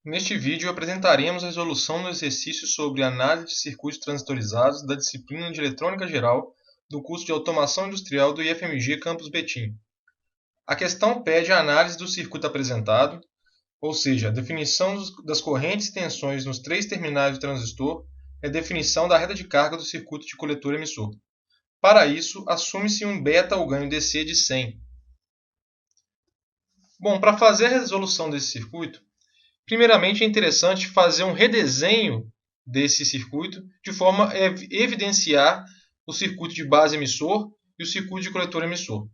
Neste vídeo apresentaremos a resolução do exercício sobre análise de circuitos transitorizados da disciplina de Eletrônica Geral do curso de Automação Industrial do IFMG Campus Betim. A questão pede a análise do circuito apresentado, ou seja, a definição das correntes e tensões nos três terminais do transistor e a definição da reta de carga do circuito de coletor-emissor. Para isso, assume-se um beta ou ganho DC de 100. Bom, para fazer a resolução desse circuito, primeiramente é interessante fazer um redesenho desse circuito de forma a evidenciar o circuito de base emissor e o circuito de coletor emissor.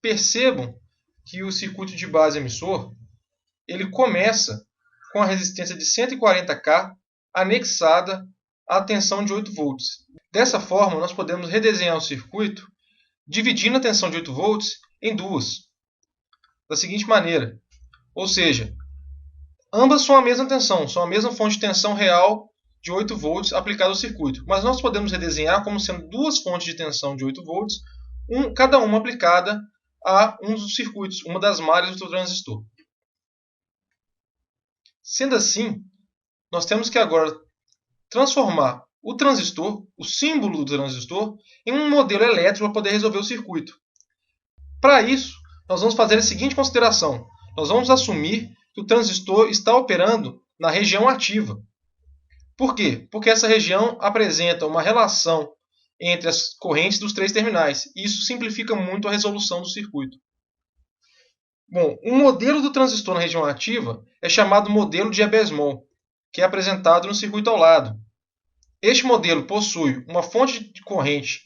Percebam que o circuito de base emissor ele começa com a resistência de 140K anexada à tensão de 8 volts. Dessa forma, nós podemos redesenhar o circuito dividindo a tensão de 8 volts em duas, da seguinte maneira. Ou seja, ambas são a mesma tensão, são a mesma fonte de tensão real de 8 volts aplicada ao circuito. Mas nós podemos redesenhar como sendo duas fontes de tensão de 8 volts, cada uma aplicada a um dos circuitos, uma das malhas do transistor. Sendo assim, nós temos que agora transformar o transistor, o símbolo do transistor, em um modelo elétrico para poder resolver o circuito. Para isso, nós vamos fazer a seguinte consideração. Nós vamos assumir que o transistor está operando na região ativa. Por quê? Porque essa região apresenta uma relação entre as correntes dos três terminais. E isso simplifica muito a resolução do circuito. Bom, o modelo do transistor na região ativa é chamado modelo de Hebesmol, que é apresentado no circuito ao lado. Este modelo possui uma fonte de corrente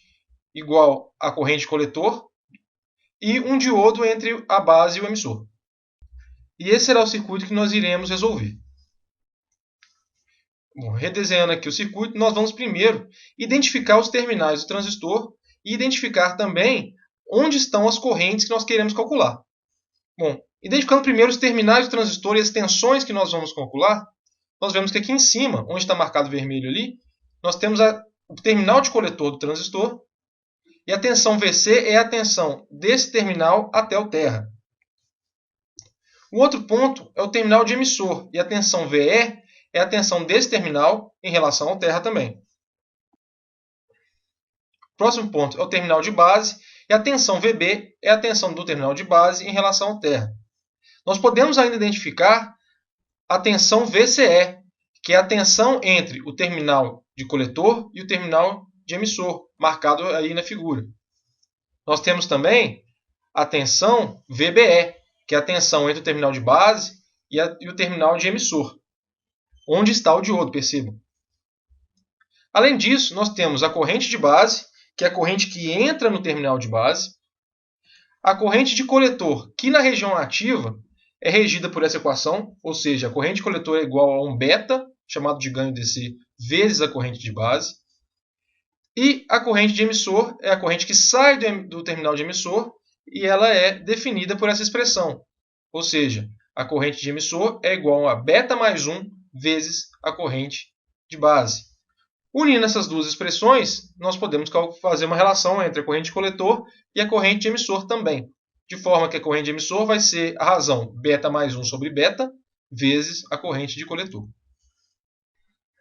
igual à corrente coletor e um diodo entre a base e o emissor. E esse será o circuito que nós iremos resolver. Bom, redesenhando aqui o circuito, nós vamos primeiro identificar os terminais do transistor e identificar também onde estão as correntes que nós queremos calcular. Bom, identificando primeiro os terminais do transistor e as tensões que nós vamos calcular, nós vemos que aqui em cima, onde está marcado vermelho ali, nós temos o terminal de coletor do transistor e a tensão VC é a tensão desse terminal até o terra. O outro ponto é o terminal de emissor, e a tensão VE é a tensão desse terminal em relação ao terra também. O próximo ponto é o terminal de base, e a tensão VB é a tensão do terminal de base em relação ao terra. Nós podemos ainda identificar a tensão VCE, que é a tensão entre o terminal de coletor e o terminal de emissor, marcado aí na figura. Nós temos também a tensão VBE, que é a tensão entre o terminal de base e o terminal de emissor, onde está o diodo, percebam. Além disso, nós temos a corrente de base, que é a corrente que entra no terminal de base, a corrente de coletor, que na região ativa é regida por essa equação, ou seja, a corrente de coletor é igual a um beta, chamado de ganho DC, vezes a corrente de base, e a corrente de emissor é a corrente que sai do terminal de emissor, e ela é definida por essa expressão. Ou seja, a corrente de emissor é igual a beta mais 1 vezes a corrente de base. Unindo essas duas expressões, nós podemos fazer uma relação entre a corrente de coletor e a corrente de emissor também. De forma que a corrente de emissor vai ser a razão beta mais 1 sobre beta vezes a corrente de coletor.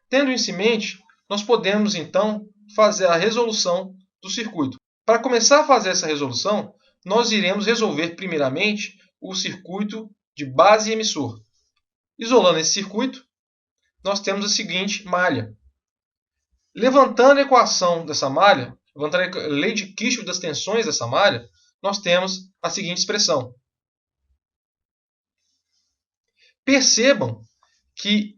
Tendo isso em mente, nós podemos então fazer a resolução do circuito. Para começar a fazer essa resolução, nós iremos resolver primeiramente o circuito de base e emissor. Isolando esse circuito, nós temos a seguinte malha. Levantando a equação dessa malha, levantando a lei de Kirchhoff das tensões dessa malha, nós temos a seguinte expressão. Percebam que,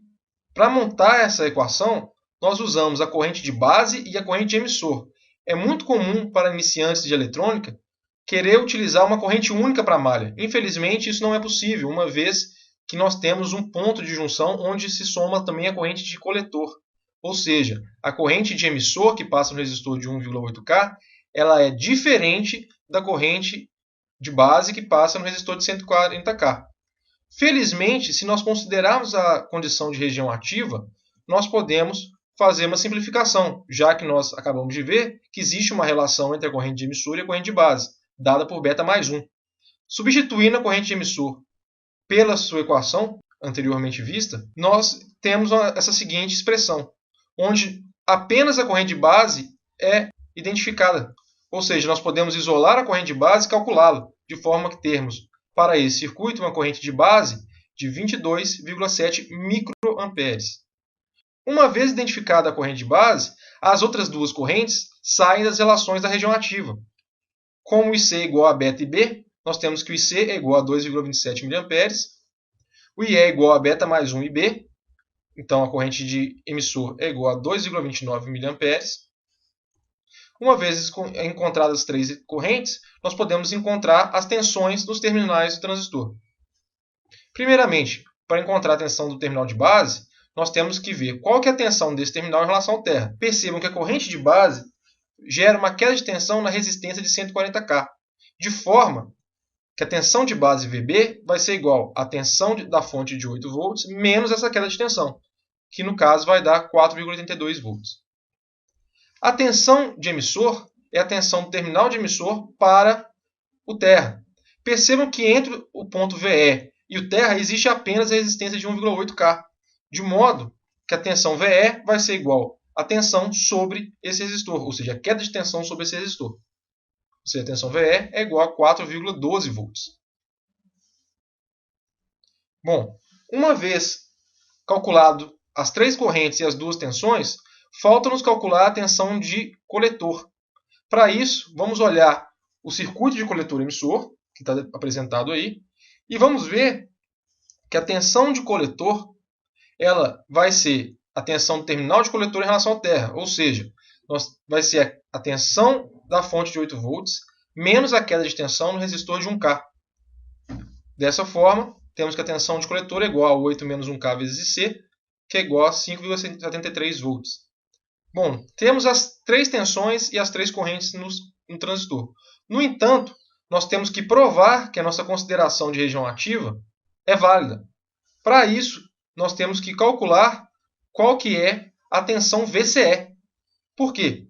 para montar essa equação, nós usamos a corrente de base e a corrente de emissor. É muito comum para iniciantes de eletrônica querer utilizar uma corrente única para a malha. Infelizmente, isso não é possível, uma vez que nós temos um ponto de junção onde se soma também a corrente de coletor. Ou seja, a corrente de emissor que passa no resistor de 1,8K, ela é diferente da corrente de base que passa no resistor de 140K. Felizmente, se nós considerarmos a condição de região ativa, nós podemos fazer uma simplificação, já que nós acabamos de ver que existe uma relação entre a corrente de emissor e a corrente de base, dada por beta mais 1. Substituindo a corrente de emissor pela sua equação anteriormente vista, nós temos essa seguinte expressão, onde apenas a corrente de base é identificada. Ou seja, nós podemos isolar a corrente de base e calculá-la, de forma que termos para esse circuito uma corrente de base de 22,7 microamperes. Uma vez identificada a corrente de base, as outras duas correntes saem das relações da região ativa. Como o IC é igual a beta e B, nós temos que o IC é igual a 2,27 mA, o IE é igual a beta mais 1 IB, então a corrente de emissor é igual a 2,29 mA. Uma vez encontradas as três correntes, nós podemos encontrar as tensões dos terminais do transistor. Primeiramente, para encontrar a tensão do terminal de base, nós temos que ver qual que é a tensão desse terminal em relação à terra. Percebam que a corrente de base gera uma queda de tensão na resistência de 140K, de forma que a tensão de base VB vai ser igual à tensão da fonte de 8 volts menos essa queda de tensão, que no caso vai dar 4,82 volts. A tensão de emissor é a tensão do terminal de emissor para o terra. Percebam que entre o ponto VE e o terra existe apenas a resistência de 1,8K, de modo que a tensão VE vai ser igual à tensão sobre esse resistor, ou seja, a queda de tensão sobre esse resistor. Ou seja, a tensão VE é igual a 4,12 volts. Bom, uma vez calculado as três correntes e as duas tensões, falta-nos calcular a tensão de coletor. Para isso, vamos olhar o circuito de coletor-emissor, que está apresentado aí, e vamos ver que a tensão de coletor ela vai ser a tensão do terminal de coletor em relação à terra, ou seja, vai ser a tensão da fonte de 8 volts menos a queda de tensão no resistor de 1K. Dessa forma, temos que a tensão de coletor é igual a 8 menos 1K vezes IC, que é igual a 5,73 volts. Bom, temos as três tensões e as três correntes no transistor. No entanto, nós temos que provar que a nossa consideração de região ativa é válida. Para isso, nós temos que calcular qual que é a tensão VCE. Por quê?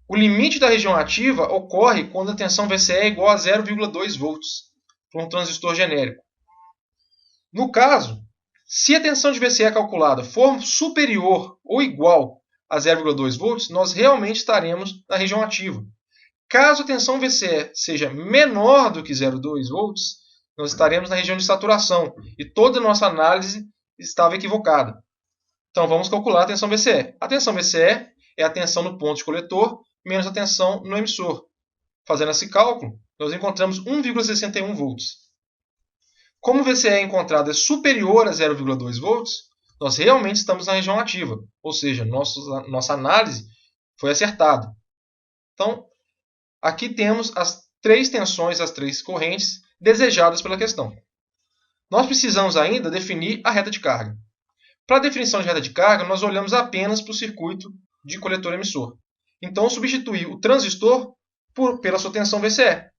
O limite da região ativa ocorre quando a tensão VCE é igual a 0,2 volts para um transistor genérico. No caso, se a tensão de VCE calculada for superior ou igual a 0,2 volts, nós realmente estaremos na região ativa. Caso a tensão VCE seja menor do que 0,2 volts, nós estaremos na região de saturação e toda a nossa análise estava equivocada. Então vamos calcular a tensão VCE. A tensão VCE é a tensão no ponto de coletor menos a tensão no emissor. Fazendo esse cálculo, nós encontramos 1,61 volts. Como o VCE encontrado é superior a 0,2 volts, nós realmente estamos na região ativa, ou seja, nossa análise foi acertada. Então, aqui temos as três tensões, as três correntes desejadas pela questão. Nós precisamos ainda definir a reta de carga. Para a definição de reta de carga, nós olhamos apenas para o circuito de coletor-emissor. Então, substituir o transistor pela sua tensão VCE,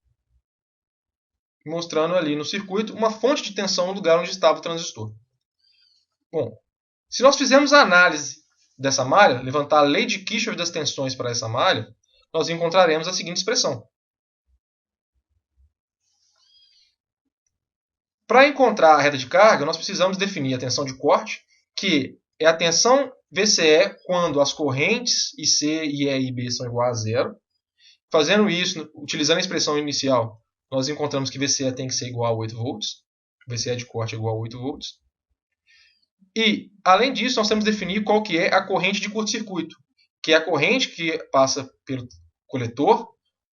mostrando ali no circuito uma fonte de tensão no lugar onde estava o transistor. Bom, se nós fizermos a análise dessa malha, levantar a lei de Kirchhoff das tensões para essa malha, nós encontraremos a seguinte expressão. Para encontrar a reta de carga, nós precisamos definir a tensão de corte, que é a tensão VCE quando as correntes IC, IE e IB são iguais a zero. Fazendo isso, utilizando a expressão inicial, nós encontramos que VCE tem que ser igual a 8 volts. VCE de corte é igual a 8 volts. E, além disso, nós temos que definir qual que é a corrente de curto-circuito, que é a corrente que passa pelo coletor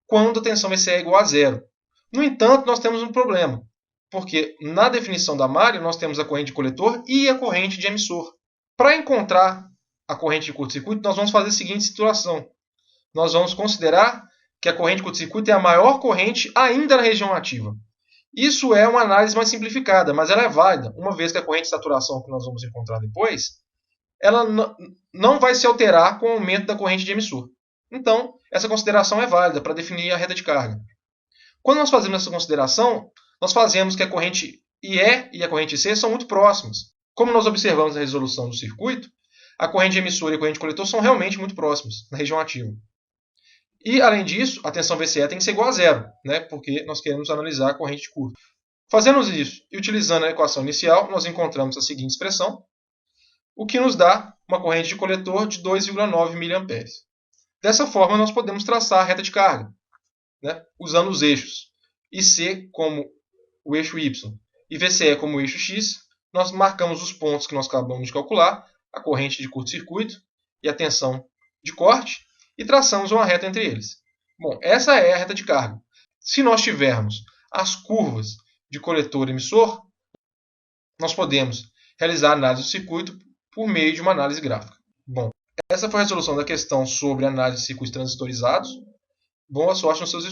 quando a tensão VCE é igual a zero. No entanto, nós temos um problema, porque na definição da malha nós temos a corrente de coletor e a corrente de emissor. Para encontrar a corrente de curto-circuito, nós vamos fazer a seguinte situação. Nós vamos considerar que a corrente de curto-circuito é a maior corrente ainda na região ativa. Isso é uma análise mais simplificada, mas ela é válida, uma vez que a corrente de saturação que nós vamos encontrar depois, ela não vai se alterar com o aumento da corrente de emissor. Então, essa consideração é válida para definir a reta de carga. Quando nós fazemos essa consideração, nós fazemos que a corrente IE e a corrente IC são muito próximas. Como nós observamos na resolução do circuito, a corrente emissor e a corrente coletor são realmente muito próximas na região ativa. E, além disso, a tensão VCE tem que ser igual a zero, né? Porque nós queremos analisar a corrente de curto. Fazendo isso e utilizando a equação inicial, nós encontramos a seguinte expressão, o que nos dá uma corrente de coletor de 2,9 mA. Dessa forma, nós podemos traçar a reta de carga, né, usando os eixos IC como o eixo Y e VCE como o eixo X. Nós marcamos os pontos que nós acabamos de calcular, a corrente de curto-circuito e a tensão de corte, e traçamos uma reta entre eles. Bom, essa é a reta de carga. Se nós tivermos as curvas de coletor e emissor, nós podemos realizar a análise do circuito por meio de uma análise gráfica. Bom, essa foi a resolução da questão sobre análise de circuitos transistorizados. Boa sorte nos seus estudos.